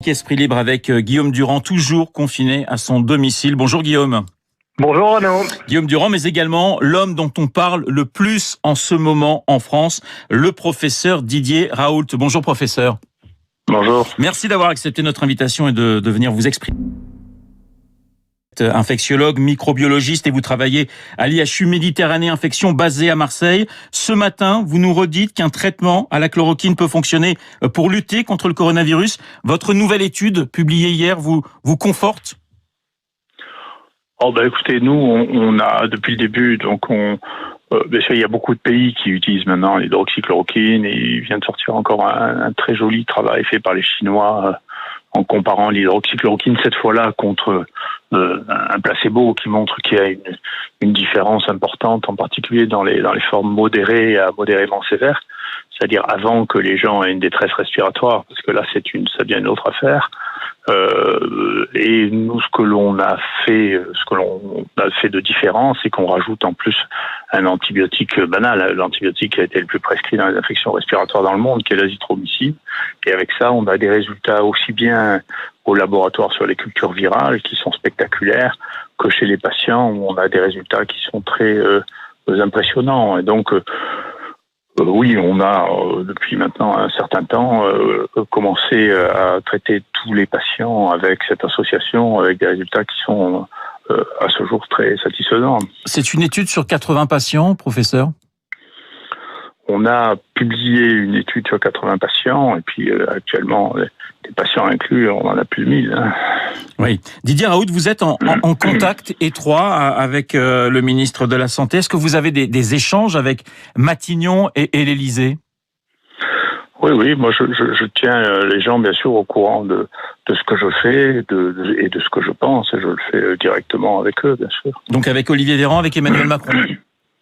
Esprit libre avec Guillaume Durand, toujours confiné à son domicile. Bonjour Guillaume. Bonjour Renaud. Guillaume Durand, mais également l'homme dont on parle le plus en ce moment en France, le professeur Didier Raoult. Bonjour professeur. Bonjour. Merci d'avoir accepté notre invitation et de venir vous exprimer. Infectiologue, microbiologiste et vous travaillez à l'IHU Méditerranée Infection basé à Marseille. Ce matin, vous nous redites qu'un traitement à la chloroquine peut fonctionner pour lutter contre le coronavirus. Votre nouvelle étude publiée hier vous conforte ? Écoutez, nous on a depuis le début, bien sûr il y a beaucoup de pays qui utilisent maintenant l'hydroxychloroquine et il vient de sortir encore un très joli travail fait par les Chinois en comparant l'hydroxychloroquine cette fois-là contre un placebo qui montre qu'il y a une différence importante, en particulier dans les formes modérées à modérément sévères, c'est-à-dire avant que les gens aient une détresse respiratoire, parce que là ça devient une autre affaire. Et nous, ce que l'on a fait de différent, c'est qu'on rajoute en plus un antibiotique banal, l'antibiotique qui a été le plus prescrit dans les infections respiratoires dans le monde, qui est l'azithromycine. Et avec ça, on a des résultats aussi bien au laboratoire sur les cultures virales, qui sont spectaculaires, que chez les patients, où on a des résultats qui sont très impressionnants. Et donc, oui, on a depuis maintenant un certain temps commencé à traiter tous les patients avec cette association, avec des résultats qui sont à ce jour très satisfaisants. C'est une étude sur 80 patients, professeur ? On a publié une étude sur 80 patients et puis actuellement, des patients inclus, on en a plus de 1000. Hein. Oui. Didier Raoult, vous êtes en contact étroit avec le ministre de la Santé. Est-ce que vous avez des échanges avec Matignon et l'Élysée ? Oui, moi je tiens les gens bien sûr au courant de ce que je fais et de ce que je pense, et je le fais directement avec eux, bien sûr. Donc avec Olivier Véran, avec Emmanuel Macron,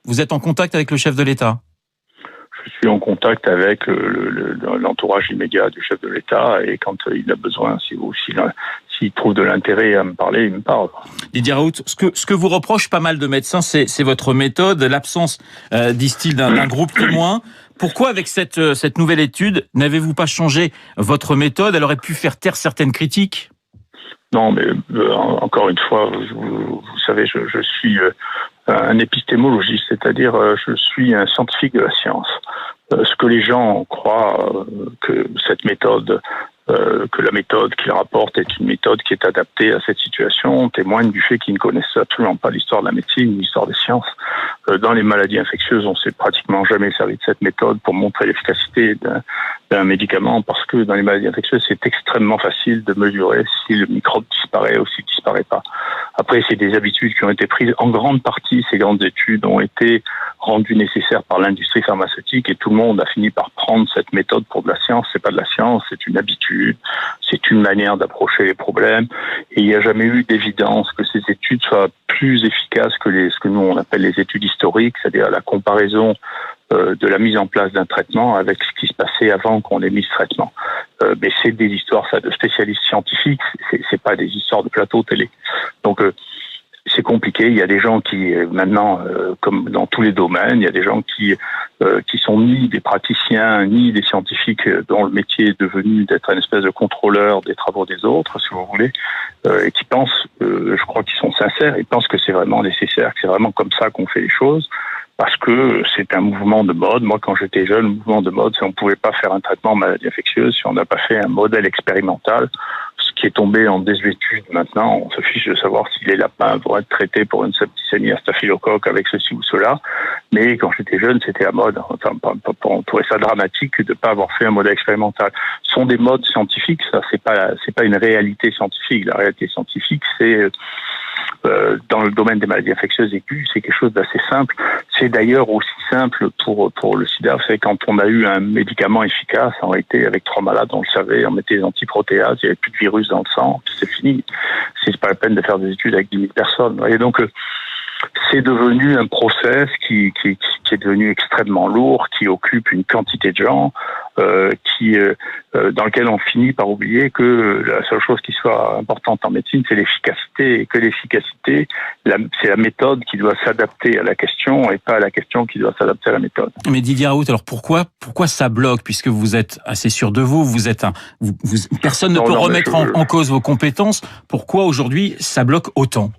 vous êtes en contact avec le chef de l'État ? Je suis en contact avec l'entourage immédiat du chef de l'État, et quand il a besoin, s'il trouve de l'intérêt à me parler, il me parle. Didier Raoult, ce que vous reproche pas mal de médecins, c'est votre méthode, l'absence, disent-ils, d'un groupe témoin. Pourquoi, avec cette nouvelle étude, n'avez-vous pas changé votre méthode ? Elle aurait pu faire taire certaines critiques. Non, mais encore une fois, vous savez, je suis un épistémologiste, c'est-à-dire je suis un scientifique de la science. Ce que les gens croient que cette méthode, que la méthode qu'ils rapportent est une méthode qui est adaptée à cette situation, témoigne du fait qu'ils ne connaissent absolument pas l'histoire de la médecine, l'histoire des sciences. Dans les maladies infectieuses, on s'est pratiquement jamais servi de cette méthode pour montrer l'efficacité d'un médicament, parce que dans les maladies infectieuses, c'est extrêmement facile de mesurer si le microbe disparaît ou s'il disparaît pas. Après, c'est des habitudes qui ont été prises. En grande partie, ces grandes études ont été rendues nécessaires par l'industrie pharmaceutique, et tout le monde a fini par prendre cette méthode pour de la science. C'est pas de la science, c'est une habitude, c'est une manière d'approcher les problèmes, et il n'y a jamais eu d'évidence que ces études soient plus efficaces que ce que nous on appelle les études historiques, c'est-à-dire la comparaison de la mise en place d'un traitement avec ce qui se passait avant qu'on ait mis ce traitement. Mais c'est des histoires de spécialistes scientifiques, c'est pas des histoires de plateau télé. Donc c'est compliqué. Il y a des gens qui maintenant, comme dans tous les domaines, il y a des gens qui sont ni des praticiens ni des scientifiques dont le métier est devenu d'être une espèce de contrôleur des travaux des autres, si vous voulez, et qui pensent, je crois qu'ils sont sincères, ils pensent que c'est vraiment nécessaire, que c'est vraiment comme ça qu'on fait les choses. Parce que c'est un mouvement de mode. Moi, quand j'étais jeune, le mouvement de mode, c'est qu'on ne pouvait pas faire un traitement en maladie infectieuse si on n'a pas fait un modèle expérimental, ce qui est tombé en désuétude maintenant. On se fiche de savoir si les lapins vont être traités pour une septicémie à staphylocoque avec ceci ou cela. Mais quand j'étais jeune, c'était à mode. Enfin, on trouvait ça dramatique de ne pas avoir fait un modèle expérimental. Ce sont des modes scientifiques, ça, c'est pas une réalité scientifique. La réalité scientifique, c'est dans le domaine des maladies infectieuses aiguës, c'est quelque chose d'assez simple. C'est d'ailleurs aussi simple pour le sida. C'est quand on a eu un médicament efficace, en réalité, avec 3 malades, on le savait, on mettait des antiprotéases, il n'y avait plus de virus dans le sang, c'est fini. C'est pas la peine de faire des études avec 10 000 personnes. Et donc, c'est devenu un process qui est devenu extrêmement lourd, qui occupe une quantité de gens, dans lequel on finit par oublier que la seule chose qui soit importante en médecine, c'est l'efficacité, et que l'efficacité, c'est la méthode qui doit s'adapter à la question et pas à la question qui doit s'adapter à la méthode. Mais Didier Raoult, alors pourquoi ça bloque, puisque vous êtes assez sûr de vous, personne ne peut remettre en cause vos compétences. Pourquoi aujourd'hui ça bloque autant?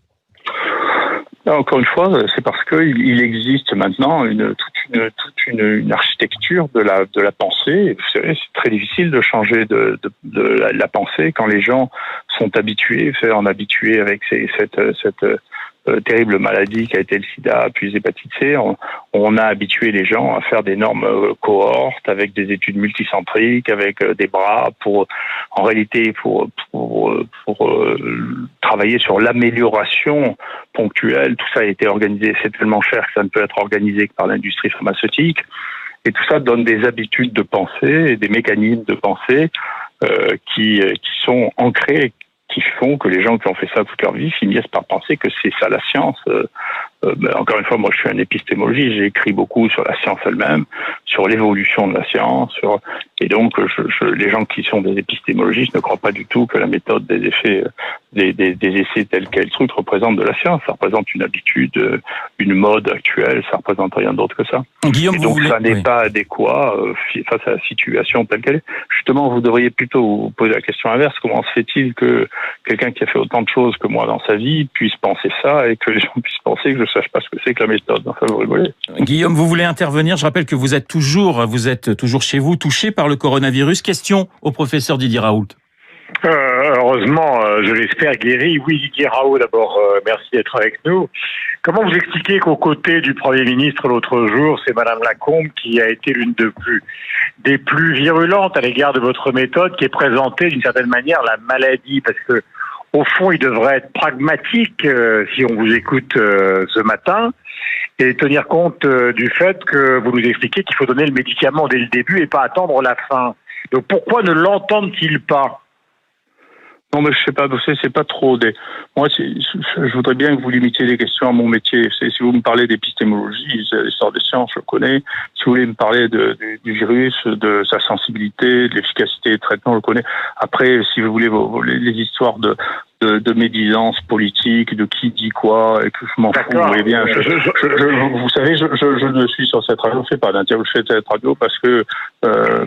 Encore une fois, c'est parce qu'il existe maintenant toute une architecture de la pensée. Vous savez, c'est très difficile de changer de la pensée quand les gens sont habitués, avec cette terrible maladie qui a été le sida, puis l'hépatite C. On a habitué les gens à faire d'énormes cohortes avec des études multicentriques, avec des bras pour travailler sur l'amélioration ponctuelle. Tout ça a été organisé. C'est tellement cher que ça ne peut être organisé que par l'industrie pharmaceutique. Et tout ça donne des habitudes de pensée et des mécanismes de pensée qui sont ancrés, qui font que les gens qui ont fait ça toute leur vie finissent par penser que c'est ça la science. Encore une fois, moi je suis un épistémologiste, j'ai écrit beaucoup sur la science elle-même, sur l'évolution de la science, et donc les gens qui sont des épistémologistes ne croient pas du tout que la méthode des effets, des essais tels quels trucs représente de la science. Ça représente une habitude, une mode actuelle, ça représente rien d'autre que ça. Guillaume, et donc ça n'est pas adéquat face à la situation telle qu'elle est. Justement, vous devriez plutôt vous poser la question inverse. Comment se fait-il que quelqu'un qui a fait autant de choses que moi dans sa vie puisse penser ça et que les gens puissent penser que je ne sache pas ce que c'est que la méthode? Enfin, vous rigolez. Guillaume, vous voulez intervenir? Je rappelle que vous êtes toujours chez vous, touché par le coronavirus. Question au professeur Didier Raoult. Heureusement, je l'espère, guéri. Oui, Didier Raoult, d'abord, merci d'être avec nous. Comment vous expliquez qu'aux côtés du Premier ministre l'autre jour, c'est Madame Lacombe qui a été l'une des plus virulentes à l'égard de votre méthode, qui est présentée d'une certaine manière la maladie, parce que au fond, il devrait être pragmatique si on vous écoute ce matin et tenir compte du fait que vous nous expliquez qu'il faut donner le médicament dès le début et pas attendre la fin. Donc pourquoi ne l'entendent-ils pas? Non, mais je sais pas, c'est pas trop moi, je voudrais bien que vous limitiez les questions à mon métier. Si vous me parlez d'épistémologie, l'histoire des sciences, je connais. Si vous voulez me parler du virus, de sa sensibilité, de l'efficacité des traitements, je connais. Après, si vous voulez les histoires de médisance politique, de qui dit quoi, et que je m'en fous, vous voyez bien. Vous savez, je ne suis sur cette radio, je fais pas d'interview, je fais cette radio parce que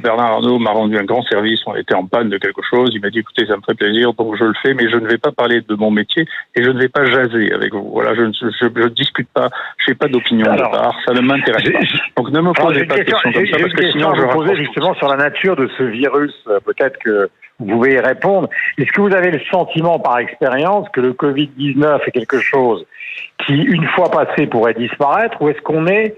Bernard Arnault m'a rendu un grand service, on était en panne de quelque chose, il m'a dit écoutez, ça me ferait plaisir, donc je le fais, mais je ne vais pas parler de mon métier et je ne vais pas jaser avec vous. Voilà, je ne discute pas, je n'ai pas d'opinion de part, ça ne m'intéresse pas. Donc ne me posez pas de questions comme ça, parce que sinon je posais justement sur la nature de ce virus, peut-être que vous pouvez y répondre. Est-ce que vous avez le sentiment, par expérience, que le Covid-19 est quelque chose qui, une fois passé, pourrait disparaître, ou est-ce qu'on est,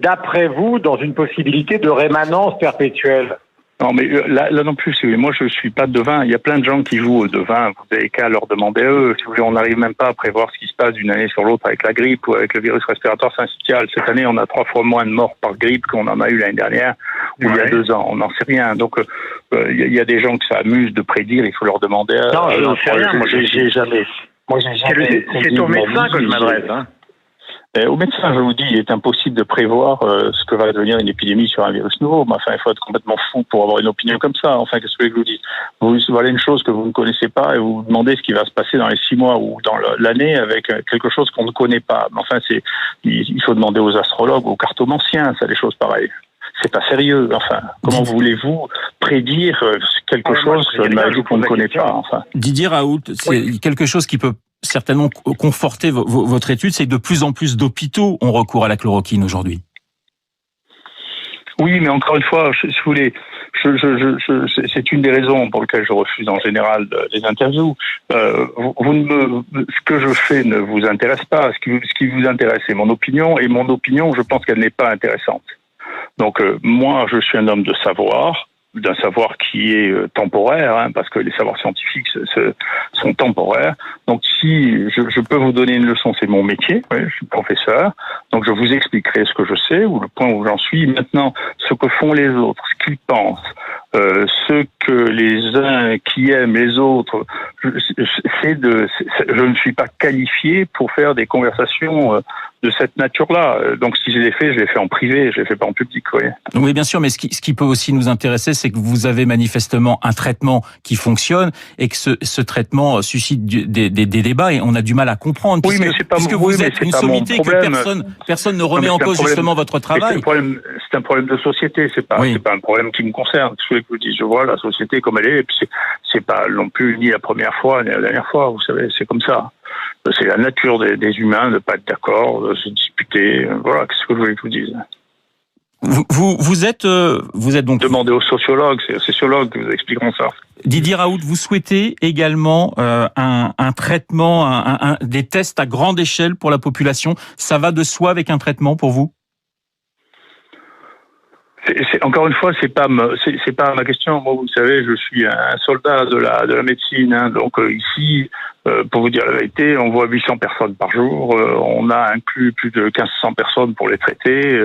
d'après vous, dans une possibilité de rémanence perpétuelle? Non, mais là non plus, si vous voulez, moi je suis pas devin. Il y a plein de gens qui jouent au devin. Vous n'avez qu'à leur demander à eux. Si vous voulez, on n'arrive même pas à prévoir ce qui se passe d'une année sur l'autre avec la grippe ou avec le virus respiratoire syncytial. Cette année, on a 3 fois moins de morts par grippe qu'on en a eu l'année dernière ou il y a 2 ans. On n'en sait rien. Donc, il y a des gens qui s'amusent de prédire. Il faut leur demander à... Non, je n'en sais rien. Moi, j'ai jamais... C'est au médecin que je m'adresse, hein. Au médecin, je vous dis, il est impossible de prévoir ce que va devenir une épidémie sur un virus nouveau. Mais enfin, il faut être complètement fou pour avoir une opinion comme ça. Enfin, qu'est-ce que je vous dis? Voilà une chose que vous ne connaissez pas et vous vous demandez ce qui va se passer dans les 6 mois ou dans l'année avec quelque chose qu'on ne connaît pas. Mais enfin, il faut demander aux astrologues, aux cartomanciens, ça, des choses pareilles. C'est pas sérieux. Enfin, comment voulez-vous prédire quelque chose qu'on ne connaît pas? Enfin. Didier Raoult, c'est quelque chose qui peut certainement conforter votre étude, c'est que de plus en plus d'hôpitaux ont recours à la chloroquine aujourd'hui. Oui, mais encore une fois, si vous voulez, c'est une des raisons pour lesquelles je refuse en général les interviews. Ce que je fais ne vous intéresse pas. Ce qui vous intéresse, c'est mon opinion, et mon opinion, je pense qu'elle n'est pas intéressante. Donc, moi, je suis un homme de savoir, d'un savoir qui est temporaire, hein, parce que les savoirs scientifiques sont temporaires. Donc si je peux vous donner une leçon, c'est mon métier, je suis professeur, donc je vous expliquerai ce que je sais, ou le point où j'en suis. Maintenant, ce que font les autres, ce qu'ils pensent, ce que les uns qui aiment les autres, je ne suis pas qualifié pour faire des conversations de cette nature-là. Donc si je l'ai fait en privé, je l'ai fait pas en public. Oui, bien sûr, mais ce qui peut aussi nous intéresser, c'est que vous avez manifestement un traitement qui fonctionne et que ce traitement suscite des débats et on a du mal à comprendre puisque vous êtes une sommité que personne ne remet en cause justement votre travail. C'est un problème de société, c'est pas un problème qui me concerne. Je vous dis, je vois la société comme elle est, et puis c'est pas non plus ni la première fois ni la dernière fois. Vous savez, c'est comme ça. C'est la nature des humains de pas être d'accord, de se disputer. Voilà, qu'est-ce que je voulais que je vous dise. Vous êtes donc... Demandez aux sociologues, c'est aux sociologues qui vous expliqueront ça. Didier Raoult, vous souhaitez également un traitement, des tests à grande échelle pour la population. Ça va de soi avec un traitement pour vous ? Encore une fois, c'est pas ma question. Moi, vous savez, je suis un soldat de la médecine, hein, donc ici, pour vous dire la vérité, on voit 800 personnes par jour. On a inclus plus de 1500 personnes pour les traiter.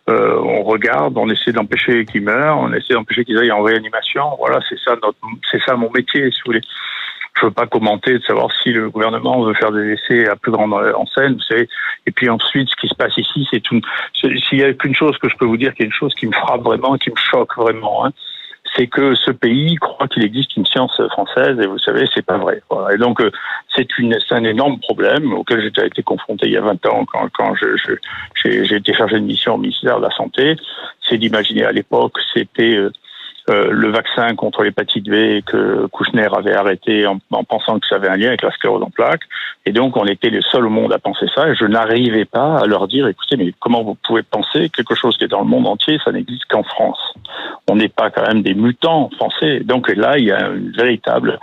On regarde, on essaie d'empêcher qu'ils meurent, on essaie d'empêcher qu'ils aillent en réanimation. Voilà, c'est ça mon métier, si vous voulez. Je veux pas commenter de savoir si le gouvernement veut faire des essais à plus grande enseigne, vous savez. Et puis ensuite, ce qui se passe ici, s'il y a qu'une chose que je peux vous dire, qui est une chose qui me frappe vraiment, qui me choque vraiment, hein, c'est que ce pays croit qu'il existe une science française, et vous savez, c'est pas vrai. Voilà. Et donc, c'est un énorme problème auquel j'ai déjà été confronté il y a 20 ans quand j'ai été chargé de mission au ministère de la Santé. C'est d'imaginer à l'époque, c'était le vaccin contre l'hépatite B que Kouchner avait arrêté en pensant que ça avait un lien avec la sclérose en plaques. Et donc, on était les seuls au monde à penser ça. Et je n'arrivais pas à leur dire, écoutez, mais comment vous pouvez penser quelque chose qui est dans le monde entier, ça n'existe qu'en France. On n'est pas quand même des mutants français. Donc là, il y a un véritable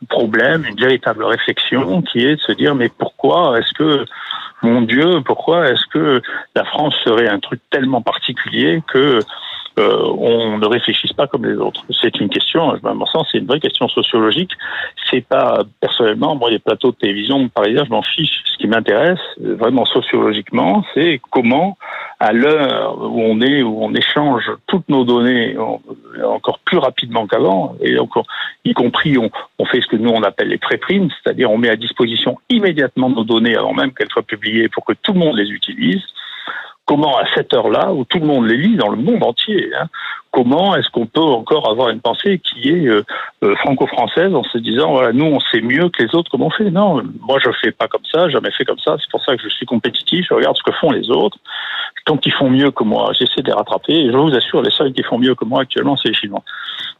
problème, une véritable réflexion qui est de se dire, mais pourquoi est-ce que, mon Dieu, pourquoi est-ce que la France serait un truc tellement particulier que on ne réfléchisse pas comme les autres. C'est une question, à mon sens, c'est une vraie question sociologique. C'est pas, personnellement, moi, les plateaux de télévision, par exemple, je m'en fiche. Ce qui m'intéresse, vraiment sociologiquement, c'est comment, à l'heure où on échange toutes nos données encore plus rapidement qu'avant, et donc, y compris, on fait ce que nous, on appelle les préprints, c'est-à-dire on met à disposition immédiatement nos données avant même qu'elles soient publiées pour que tout le monde les utilise. Comment, à cette heure-là, où tout le monde les lit dans le monde entier, hein, comment est-ce qu'on peut encore avoir une pensée qui est franco-française en se disant, voilà, nous, on sait mieux que les autres comment on fait. Non, moi, je fais pas comme ça, jamais fait comme ça. C'est pour ça que je suis compétitif, je regarde ce que font les autres. Tant qu'ils font mieux que moi, j'essaie de les rattraper. Et je vous assure, les seuls qui font mieux que moi actuellement, c'est les Chinois.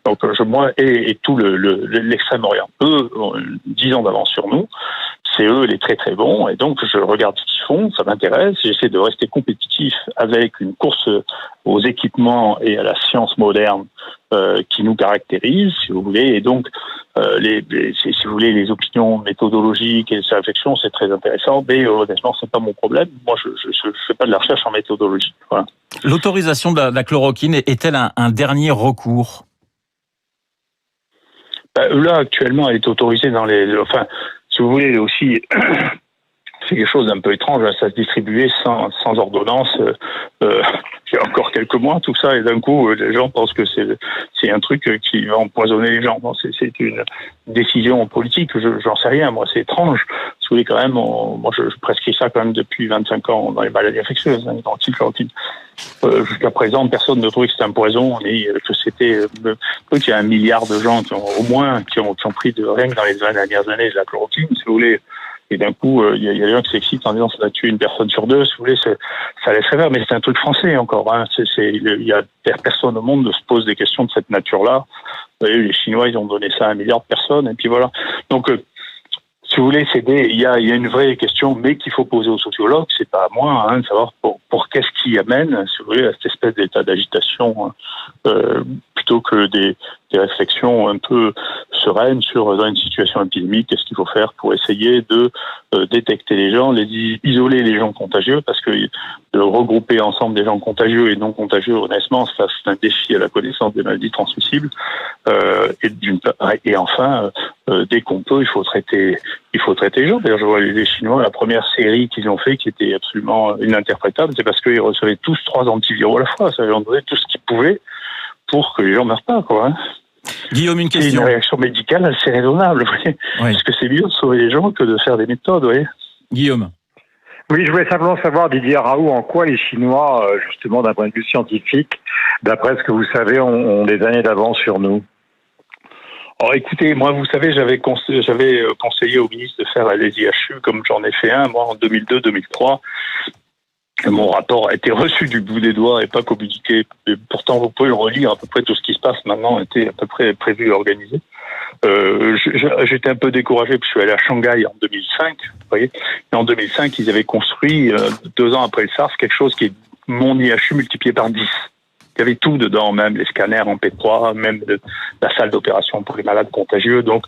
Donc, moi, et tout l'extrême-orient, eux, ont 10 ans d'avance sur nous. C'est eux les très très bons, et donc je regarde ce qu'ils font, ça m'intéresse, j'essaie de rester compétitif avec une course aux équipements et à la science moderne qui nous caractérise, si vous voulez, et donc si vous voulez, les opinions méthodologiques et sa réflexion, c'est très intéressant, mais honnêtement, c'est pas mon problème. Moi, je fais pas de la recherche en méthodologie. Voilà. L'autorisation de la chloroquine est-elle un dernier recours ? Là, actuellement, elle est autorisée dans si vous voulez aussi, c'est quelque chose d'un peu étrange, ça se distribuait sans ordonnance il y a encore quelques mois, tout ça, et d'un coup, les gens pensent que c'est un truc qui va empoisonner les gens. Bon, c'est une décision politique, j'en sais rien, moi, c'est étrange. Si vous voulez, quand même, moi, je prescris ça quand même depuis 25 ans dans les maladies infectieuses, hein, chloroquine. Jusqu'à présent, personne ne trouvait que c'était un poison, et que c'était, qu'il y a 1 milliard de gens qui ont pris rien que dans les 20 dernières années de la chloroquine, si vous voulez. Et d'un coup, il y a des gens qui s'excitent en disant ça va tuer une personne sur 2, si vous voulez, ça laisse rêver, mais c'est un truc français encore. Hein. Il y a personne au monde qui se pose des questions de cette nature-là. Vous voyez, les Chinois, ils ont donné ça à 1 milliard de personnes, et puis voilà. Donc, si vous voulez, il y a une vraie question, mais qu'il faut poser aux sociologues, c'est pas à moi, hein, de savoir pour qu'est-ce qui amène, si vous voulez, à cette espèce d'état d'agitation, plutôt que des réflexions un peu sereines sur dans une situation épidémique, qu'est-ce qu'il faut faire pour essayer de détecter les gens, isoler les gens contagieux, parce que de regrouper ensemble des gens contagieux et non contagieux, honnêtement, ça c'est un défi à la connaissance des maladies transmissibles. Et enfin, dès qu'on peut, il faut traiter les gens. D'ailleurs, je vois les Chinois, la première série qu'ils ont fait, qui était absolument ininterprétable, c'est parce qu'ils recevaient tous 3 antiviraux à la fois. Ça, ils ont donné tout ce qu'ils pouvaient pour que les gens ne meurent pas, quoi. Hein. Guillaume, une C'est question. une réaction médicale assez raisonnable, vous voyez. Oui. Parce que c'est mieux de sauver les gens que de faire des méthodes, vous voyez. Guillaume. Oui, je voulais simplement savoir, Didier Raoult, en quoi les Chinois, justement d'un point de vue scientifique, d'après ce que vous savez, ont des années d'avance sur nous. Alors écoutez, moi vous savez, j'avais conseillé au ministre de faire les IHU comme j'en ai fait un, moi en 2002-2003. Mon rapport a été reçu du bout des doigts et pas communiqué. Et pourtant, vous pouvez le relire, à peu près tout ce qui se passe maintenant était à peu près prévu et organisé. J'étais un peu découragé parce que je suis allé à Shanghai en 2005, vous voyez. Et en 2005, ils avaient construit, 2 ans après le SARS, quelque chose qui est mon IHU multiplié par 10. Il y avait tout dedans, même les scanners en P3, même la salle d'opération pour les malades contagieux. Donc,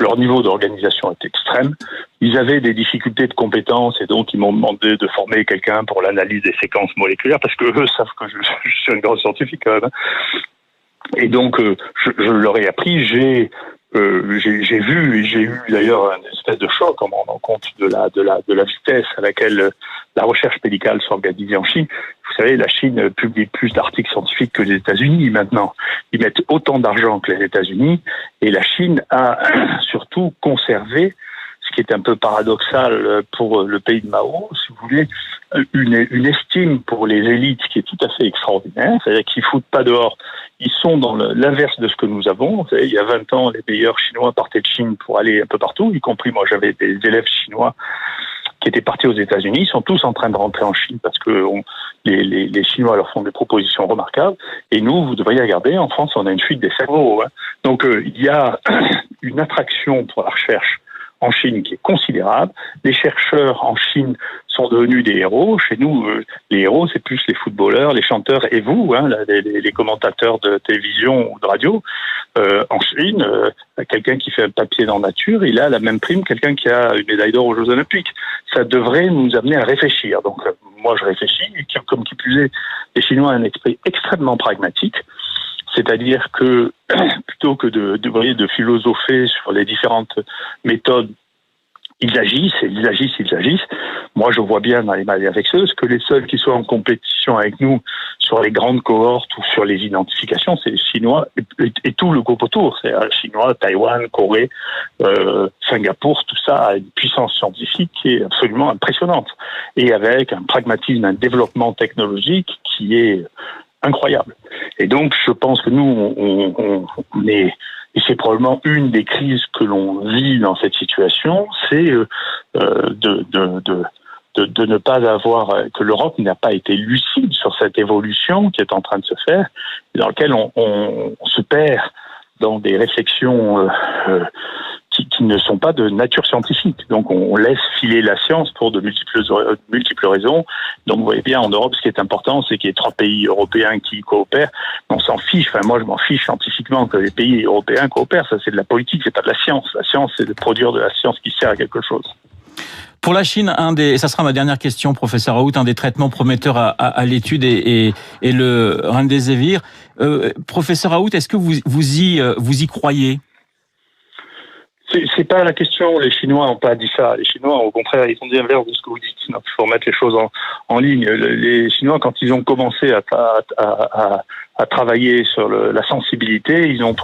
leur niveau d'organisation est extrême. Ils avaient des difficultés de compétences et donc ils m'ont demandé de former quelqu'un pour l'analyse des séquences moléculaires parce que eux savent que je suis un grand scientifique quand même. Et donc, je leur ai appris, j'ai vu et j'ai eu d'ailleurs une espèce de choc en me rendant compte de la vitesse à laquelle la recherche médicale s'organise en Chine. Vous savez, la Chine publie plus d'articles scientifiques que les États-Unis maintenant. Ils mettent autant d'argent que les États-Unis et la Chine a surtout conservé, ce qui est un peu paradoxal pour le pays de Mao, si vous voulez, une estime pour les élites qui est tout à fait extraordinaire, c'est-à-dire qu'ils foutent pas dehors. Ils sont dans l'inverse de ce que nous avons. Vous savez, il y a 20 ans, les meilleurs Chinois partaient de Chine pour aller un peu partout, y compris moi, j'avais des élèves chinois qui étaient partis aux États-Unis. Ils sont tous en train de rentrer en Chine parce que les Chinois leur font des propositions remarquables. Et nous, vous devriez regarder, en France, on a une fuite des cerveaux. Hein. Donc, il y a une attraction pour la recherche en Chine qui est considérable. Les chercheurs en Chine sont devenus des héros. Chez nous, les héros, c'est plus les footballeurs, les chanteurs et vous, hein, les commentateurs de télévision ou de radio. En Chine, quelqu'un qui fait un papier dans Nature, il a la même prime que quelqu'un qui a une médaille d'or aux Jeux Olympiques. Ça devrait nous amener à réfléchir. Donc, moi, je réfléchis. Comme qui plus est, les Chinois ont un esprit extrêmement pragmatique. C'est-à-dire que plutôt que de philosopher sur les différentes méthodes, ils agissent. Moi, je vois bien dans les maladies infectieuses que les seuls qui soient en compétition avec nous sur les grandes cohortes ou sur les identifications, c'est les Chinois et tout le groupe autour. C'est les Chinois, Taïwan, Corée, Singapour, tout ça a une puissance scientifique qui est absolument impressionnante. Et avec un pragmatisme, un développement technologique qui est incroyable. Et donc, je pense que nous, on est, et c'est probablement une des crises que l'on vit dans cette situation, c'est de ne pas avoir, que l'Europe n'a pas été lucide sur cette évolution qui est en train de se faire, dans laquelle on se perd dans des réflexions qui ne sont pas de nature scientifique. Donc on laisse filer la science pour de multiples raisons. Donc vous voyez bien, en Europe, ce qui est important, c'est qu'il y ait 3 pays européens qui coopèrent. On s'en fiche, enfin moi je m'en fiche scientifiquement que les pays européens coopèrent. Ça c'est de la politique, c'est pas de la science. La science, c'est de produire de la science qui sert à quelque chose. Pour la Chine, et ça sera ma dernière question, professeur Raoult, un des traitements prometteurs à l'étude est le Remdesivir. Professeur Raoult, est-ce que vous y croyez ? C'est pas la question. Les Chinois n'ont pas dit ça. Les Chinois, au contraire, ils ont dit l'inverse de ce que vous dites. Donc, il faut remettre les choses en ligne. Les Chinois, quand ils ont commencé à travailler sur la sensibilité, ils ont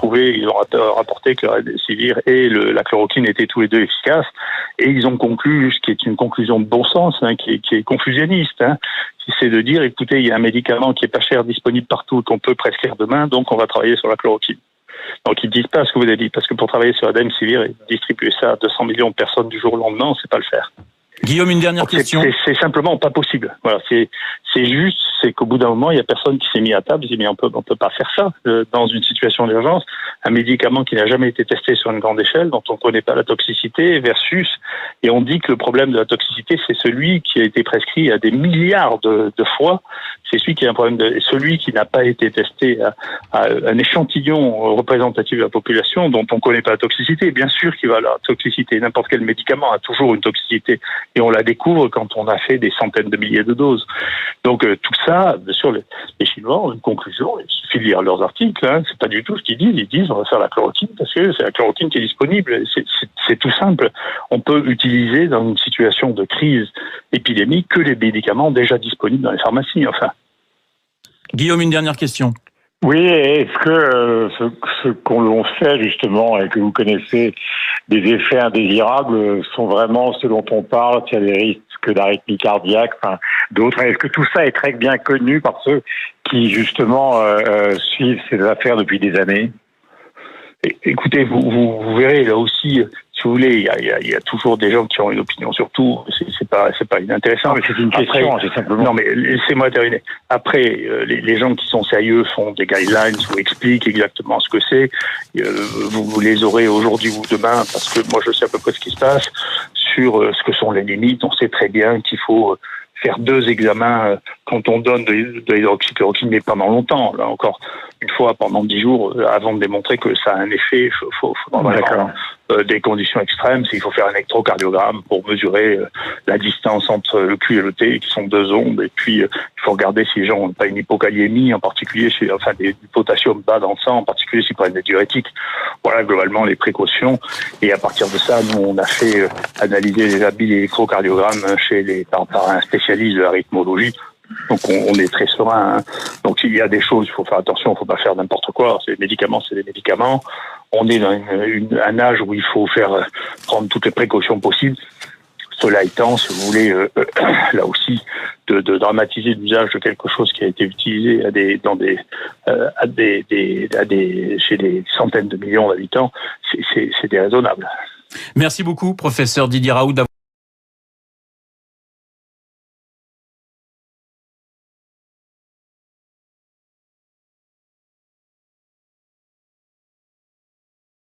rapporté que le Remdesivir et la chloroquine étaient tous les deux efficaces. Et ils ont conclu, ce qui est une conclusion de bon sens, hein, qui est confusionniste, hein, c'est de dire, écoutez, il y a un médicament qui est pas cher, disponible partout, et qu'on peut prescrire demain, donc on va travailler sur la chloroquine. Donc ils disent pas ce que vous avez dit, parce que pour travailler sur la Remdesivir et distribuer ça à 200 millions de personnes du jour au lendemain, on ne sait pas le faire. Guillaume, une dernière question. C'est simplement pas possible. Voilà, c'est juste, c'est qu'au bout d'un moment, il y a personne qui s'est mis à table, il dit mais on peut pas faire ça dans une situation d'urgence. Un médicament qui n'a jamais été testé sur une grande échelle, dont on ne connaît pas la toxicité, versus, et on dit que le problème de la toxicité, c'est celui qui a été prescrit à des milliards de fois. C'est celui qui a un problème celui qui n'a pas été testé à un échantillon représentatif de la population, dont on ne connaît pas la toxicité. Bien sûr qu'il va la toxicité. N'importe quel médicament a toujours une toxicité. Et on la découvre quand on a fait des centaines de milliers de doses. Donc tout ça, bien sûr, les Chinois ont une conclusion. Il suffit de lire leurs articles. Hein, c'est pas du tout ce qu'ils disent. Ils disent on va faire la chloroquine parce que c'est la chloroquine qui est disponible. C'est tout simple. On peut utiliser dans une situation de crise épidémique que les médicaments déjà disponibles dans les pharmacies. Enfin. Guillaume, une dernière question. Oui, est-ce que ce qu'on fait justement et que vous connaissez des effets indésirables sont vraiment ce dont on parle, s'il y a des risques d'arythmie cardiaque, enfin, d'autres? Est-ce que tout ça est très bien connu par ceux qui justement suivent ces affaires depuis des années? Écoutez, vous verrez là aussi, si vous voulez, il y a toujours des gens qui ont une opinion sur tout. C'est pas inintéressant. Non, mais c'est une question, c'est simplement. Non, mais laissez-moi terminer. Après, les gens qui sont sérieux font des guidelines, vous expliquent exactement ce que c'est. Vous les aurez aujourd'hui ou demain, parce que moi je sais à peu près ce qui se passe sur ce que sont les limites. On sait très bien qu'il faut faire 2 examens quand on donne de l'hydroxychloroquine, mais pendant longtemps. Là encore, une fois pendant 10 jours, avant de démontrer que ça a un effet, il faut vraiment des conditions extrêmes. Il faut faire un électrocardiogramme pour mesurer la distance entre le Q et le T, qui sont 2 ondes. Et puis, il faut regarder si les gens n'ont pas une hypokaliémie, en particulier, du potassium bas dans le sang, en particulier s'ils prennent des diurétiques. Voilà, globalement, les précautions. Et à partir de ça, nous, on a fait analyser les habits électrocardiogrammes par un spécialiste de la rythmologie. Donc on est très serein. Hein. Donc il y a des choses, il faut faire attention, il ne faut pas faire n'importe quoi. C'est des médicaments. On est dans un âge où il faut prendre toutes les précautions possibles. Cela étant, si vous voulez, là aussi, de dramatiser l'usage de quelque chose qui a été utilisé chez des centaines de millions d'habitants, c'est déraisonnable. Merci beaucoup, professeur Didier Raoult.